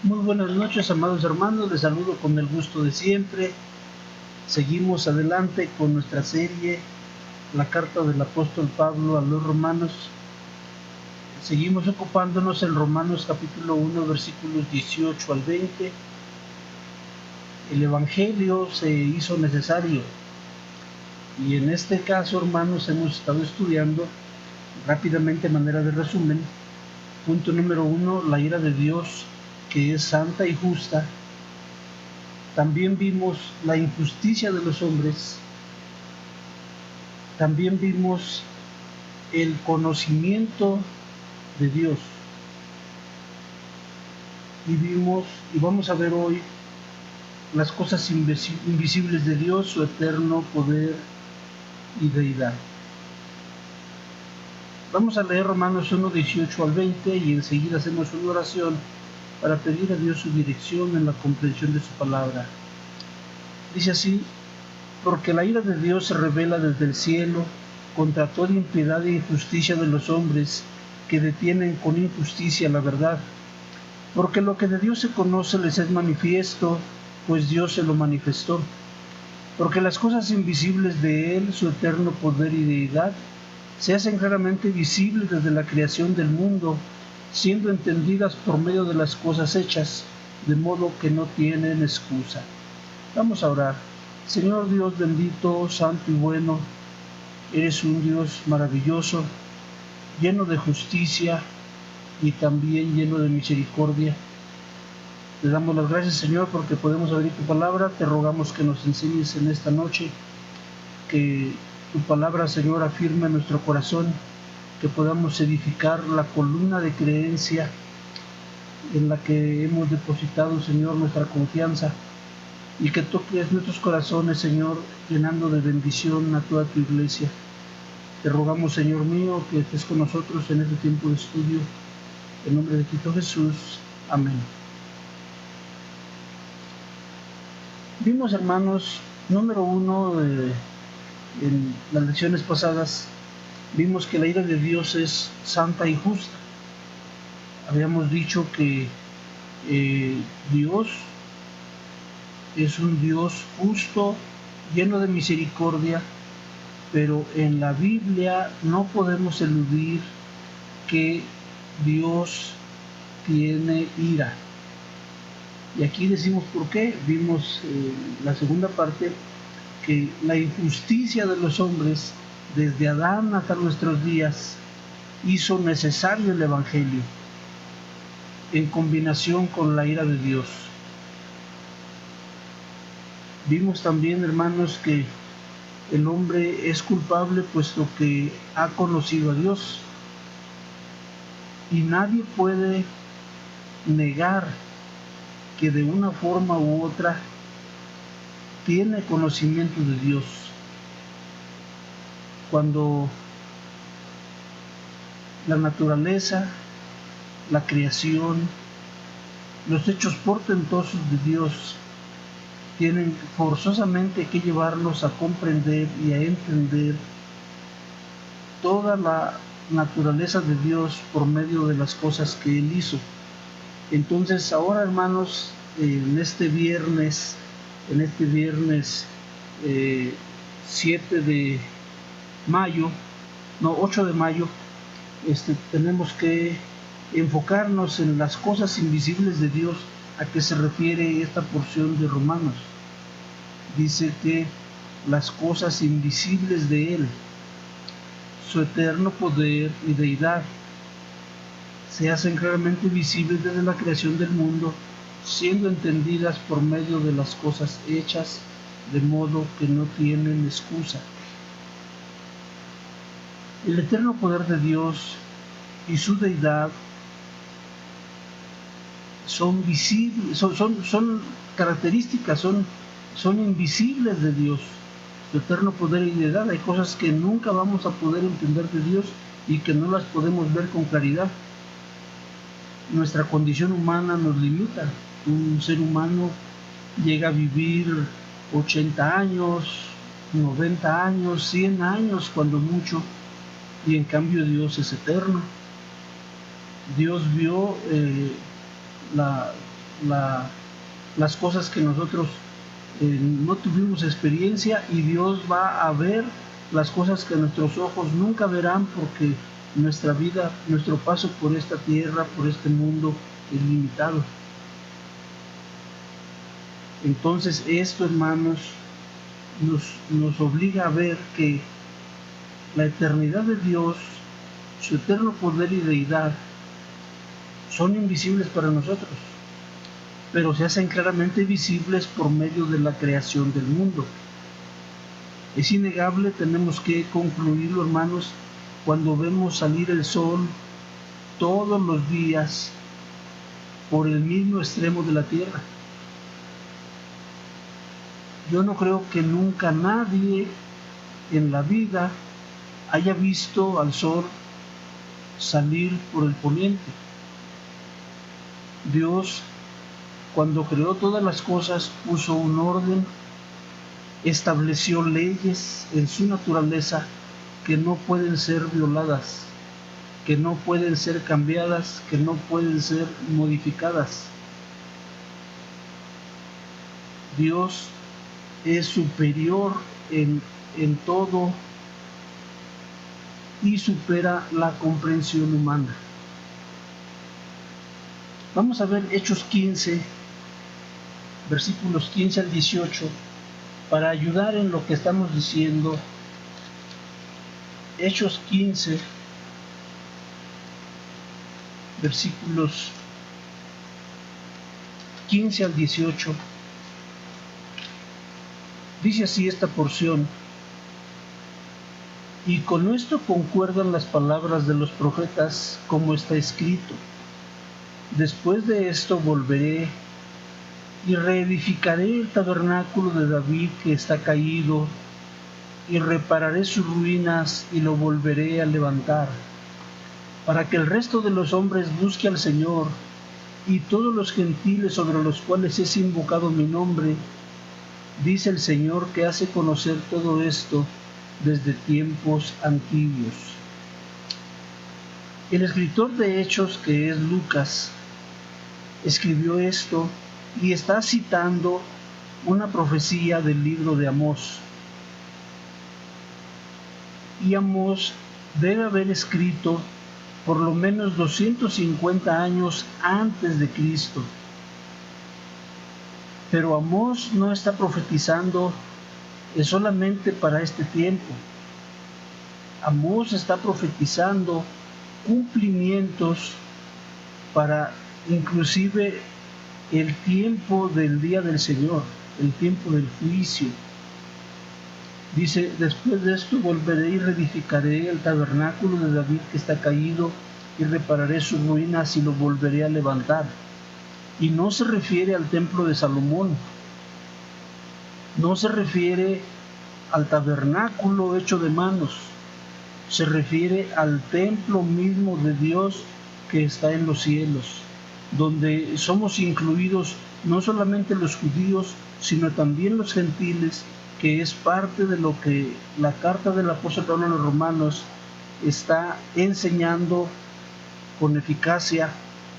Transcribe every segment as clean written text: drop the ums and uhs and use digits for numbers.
Muy buenas noches, amados hermanos, les saludo con el gusto de siempre. Seguimos adelante con nuestra serie, la carta del apóstol Pablo a los romanos. Seguimos ocupándonos en Romanos capítulo 1, versículos 18 al 20. El Evangelio se hizo necesario y en este caso, hermanos, hemos estado estudiando rápidamente, de manera de resumen. Punto número 1, la ira de Dios, que es santa y justa. También vimos la injusticia de los hombres. También vimos el conocimiento de Dios. Y vamos a ver hoy las cosas invisibles de Dios, su eterno poder y deidad. Vamos a leer Romanos 1, 18 al 20 y enseguida hacemos una oración para pedir a Dios su dirección en la comprensión de su palabra. Dice así: porque la ira de Dios se revela desde el cielo contra toda impiedad e injusticia de los hombres que detienen con injusticia la verdad. Porque lo que de Dios se conoce les es manifiesto, pues Dios se lo manifestó. Porque las cosas invisibles de Él, su eterno poder y deidad, se hacen claramente visibles desde la creación del mundo, siendo entendidas por medio de las cosas hechas, de modo que no tienen excusa. Vamos a orar. Señor Dios bendito, santo y bueno, eres un Dios maravilloso, lleno de justicia y también lleno de misericordia. Te damos las gracias, Señor, porque podemos abrir tu palabra. Te rogamos que nos enseñes en esta noche, que tu palabra, Señor, afirme nuestro corazón, que podamos edificar la columna de creencia en la que hemos depositado, Señor, nuestra confianza, y que toques nuestros corazones, Señor, llenando de bendición a toda tu iglesia. Te rogamos, Señor mío, que estés con nosotros en este tiempo de estudio. En nombre de Cristo Jesús. Amén. Vimos, hermanos, número 1, en las lecciones pasadas, vimos que la ira de Dios es santa y justa. Habíamos dicho que Dios es un Dios justo, lleno de misericordia, pero en la Biblia no podemos eludir que Dios tiene ira. Y aquí decimos por qué. Vimos la segunda parte, que la injusticia de los hombres, desde Adán hasta nuestros días, hizo necesario el Evangelio, en combinación con la ira de Dios. Vimos también, hermanos, que el hombre es culpable puesto que ha conocido a Dios, y nadie puede negar que de una forma u otra tiene conocimiento de Dios. Cuando la naturaleza, la creación, los hechos portentosos de Dios tienen forzosamente que llevarnos a comprender y a entender toda la naturaleza de Dios por medio de las cosas que Él hizo. Entonces ahora, hermanos, en este viernes 7 de mayo, no, 8 de mayo, tenemos que enfocarnos en las cosas invisibles de Dios. ¿A qué se refiere esta porción de Romanos? Dice que las cosas invisibles de Él, su eterno poder y deidad, se hacen claramente visibles desde la creación del mundo, siendo entendidas por medio de las cosas hechas, de modo que no tienen excusa. El eterno poder de Dios y su deidad son visibles, son características, son invisibles de Dios. Su eterno poder y deidad, hay cosas que nunca vamos a poder entender de Dios y que no las podemos ver con claridad. Nuestra condición humana nos limita. Un ser humano llega a vivir 80 años, 90 años, 100 años cuando mucho, y en cambio Dios es eterno. Dios vio las cosas que nosotros no tuvimos experiencia, y Dios va a ver las cosas que nuestros ojos nunca verán, porque nuestra vida, nuestro paso por esta tierra, por este mundo es limitado. Entonces esto, hermanos, nos obliga a ver que la eternidad de Dios, su eterno poder y deidad, son invisibles para nosotros, pero se hacen claramente visibles por medio de la creación del mundo. Es innegable, tenemos que concluirlo, hermanos, cuando vemos salir el sol todos los días por el mismo extremo de la tierra. Yo no creo que nunca nadie en la vida haya visto al sol salir por el poniente. Dios, cuando creó todas las cosas, puso un orden, estableció leyes en su naturaleza que no pueden ser violadas, que no pueden ser cambiadas, que no pueden ser modificadas. Dios es superior en todo y supera la comprensión humana. Vamos a ver Hechos 15, versículos 15 al 18, para ayudar en lo que estamos diciendo. Hechos 15, versículos 15 al 18. Dice así esta porción: y con esto concuerdan las palabras de los profetas, como está escrito: después de esto volveré y reedificaré el tabernáculo de David que está caído, y repararé sus ruinas y lo volveré a levantar, para que el resto de los hombres busque al Señor, y todos los gentiles sobre los cuales es invocado mi nombre, dice el Señor, que hace conocer todo esto desde tiempos antiguos. El escritor de Hechos, que es Lucas, escribió esto y está citando una profecía del libro de Amós. Y Amós debe haber escrito por lo menos 250 años antes de Cristo. Pero Amós no está profetizando solamente para este tiempo. Amós está profetizando cumplimientos para inclusive el tiempo del día del Señor, el tiempo del juicio. Dice: después de esto volveré y reedificaré el tabernáculo de David que está caído, y repararé sus ruinas y lo volveré a levantar. Y no se refiere al templo de Salomón, no se refiere al tabernáculo hecho de manos, se refiere al templo mismo de Dios que está en los cielos, donde somos incluidos no solamente los judíos, sino también los gentiles, que es parte de lo que la carta del apóstol Pablo a los romanos está enseñando con eficacia,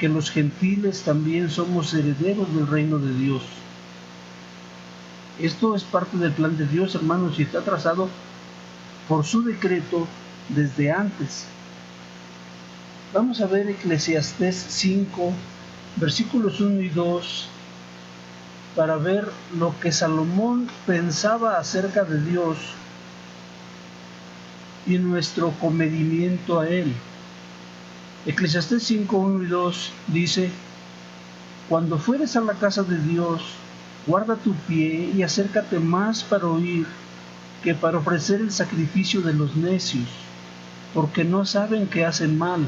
que los gentiles también somos herederos del reino de Dios. Esto es parte del plan de Dios, hermanos, y está trazado por su decreto desde antes. Vamos a ver Eclesiastés 5, versículos 1 y 2, para ver lo que Salomón pensaba acerca de Dios y nuestro comedimiento a Él. Eclesiastés 5, 1 y 2 dice: cuando fueres a la casa de Dios, guarda tu pie y acércate más para oír que para ofrecer el sacrificio de los necios, porque no saben que hacen mal.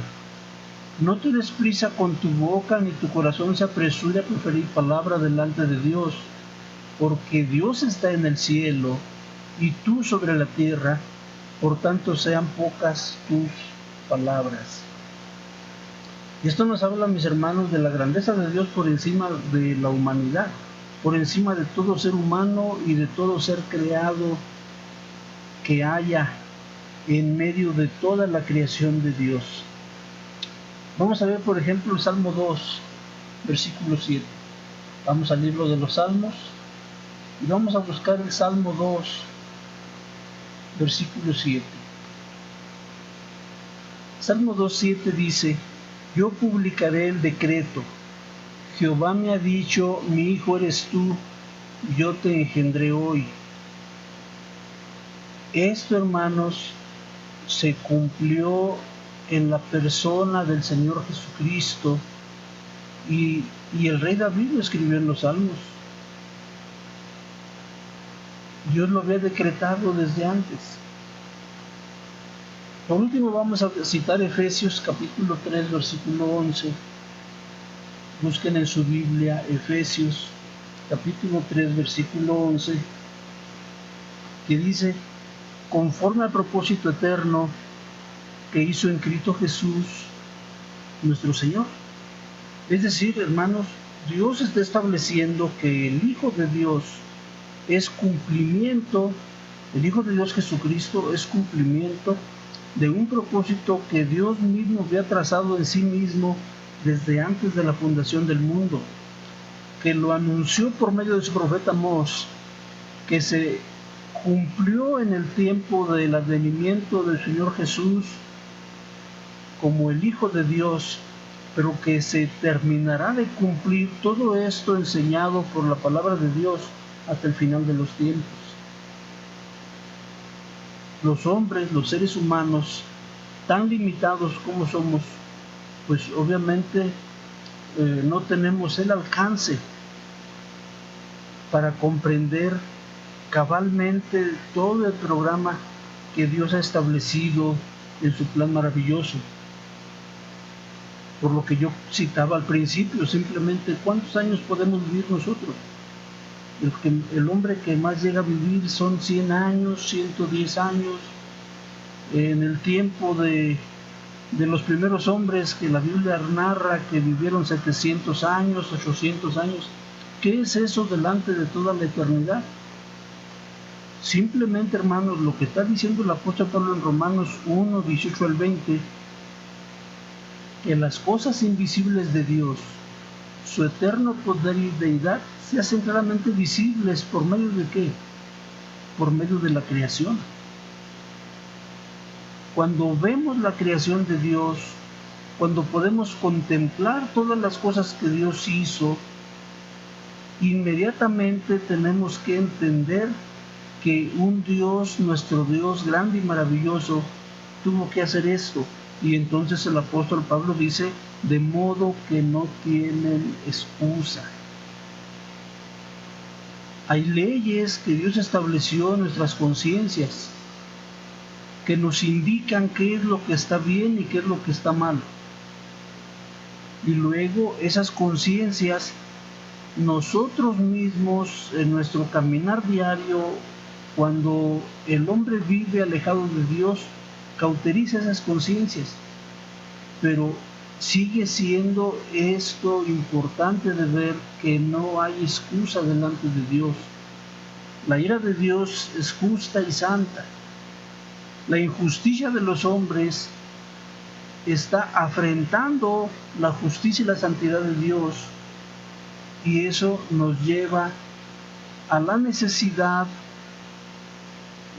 No te des prisa con tu boca, ni tu corazón se apresure a proferir palabra delante de Dios, porque Dios está en el cielo y tú sobre la tierra, por tanto sean pocas tus palabras. Y esto nos habla, mis hermanos, de la grandeza de Dios por encima de la humanidad, por encima de todo ser humano y de todo ser creado que haya en medio de toda la creación de Dios. Vamos a ver, por ejemplo, el Salmo 2, versículo 7. Vamos al libro de los Salmos y vamos a buscar el Salmo 2, versículo 7. Salmo 2:7 dice: yo publicaré el decreto. Jehová me ha dicho, mi hijo eres tú, yo te engendré hoy. Esto, hermanos, se cumplió en la persona del Señor Jesucristo, y el rey David lo escribió en los Salmos. Dios lo había decretado desde antes. Por último vamos a citar Efesios capítulo 3, versículo 11. Busquen en su Biblia Efesios capítulo 3, versículo 11, que dice: conforme al propósito eterno que hizo en Cristo Jesús, nuestro Señor. Es decir, hermanos, Dios está estableciendo que el Hijo de Dios es cumplimiento, el Hijo de Dios Jesucristo es cumplimiento de un propósito que Dios mismo había trazado en sí mismo desde antes de la fundación del mundo, que lo anunció por medio de su profeta Amós, que se cumplió en el tiempo del advenimiento del Señor Jesús como el Hijo de Dios, pero que se terminará de cumplir todo esto enseñado por la palabra de Dios hasta el final de los tiempos. Los hombres, los seres humanos, tan limitados como somos, pues obviamente no tenemos el alcance para comprender cabalmente todo el programa que Dios ha establecido en su plan maravilloso. Por lo que yo citaba al principio, simplemente ¿cuántos años podemos vivir nosotros? El hombre que más llega a vivir son 100 años, 110 años. En el tiempo de los primeros hombres que la Biblia narra que vivieron 700 años, 800 años, ¿qué es eso delante de toda la eternidad? Simplemente, hermanos, lo que está diciendo el apóstol Pablo en Romanos 1, 18 al 20, que las cosas invisibles de Dios, su eterno poder y deidad, se hacen claramente visibles. ¿Por medio de qué? Por medio de la creación. Cuando vemos la creación de Dios, cuando podemos contemplar todas las cosas que Dios hizo, inmediatamente tenemos que entender que un Dios, nuestro Dios grande y maravilloso, tuvo que hacer esto. Y entonces el apóstol Pablo dice: de modo que no tienen excusa. Hay leyes que Dios estableció en nuestras conciencias que nos indican qué es lo que está bien y qué es lo que está mal. Y luego esas conciencias, nosotros mismos en nuestro caminar diario, cuando el hombre vive alejado de Dios, cauteriza esas conciencias. Pero sigue siendo esto importante de ver, que no hay excusa delante de Dios. La ira de Dios es justa y santa. La injusticia de los hombres está afrentando la justicia y la santidad de Dios, y eso nos lleva a la necesidad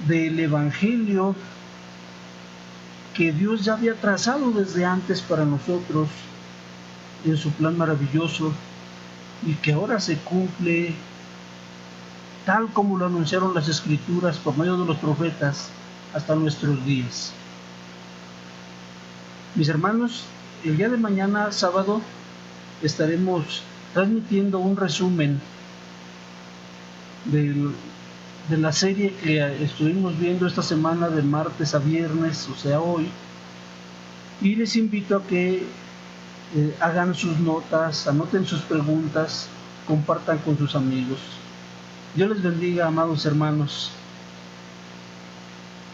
del Evangelio que Dios ya había trazado desde antes para nosotros en su plan maravilloso, y que ahora se cumple tal como lo anunciaron las Escrituras por medio de los profetas hasta nuestros días. Mis hermanos, el día de mañana, sábado, estaremos transmitiendo un resumen de la serie que estuvimos viendo esta semana de martes a viernes, o sea hoy, y les invito a que hagan sus notas, anoten sus preguntas, compartan con sus amigos. Dios les bendiga, amados hermanos.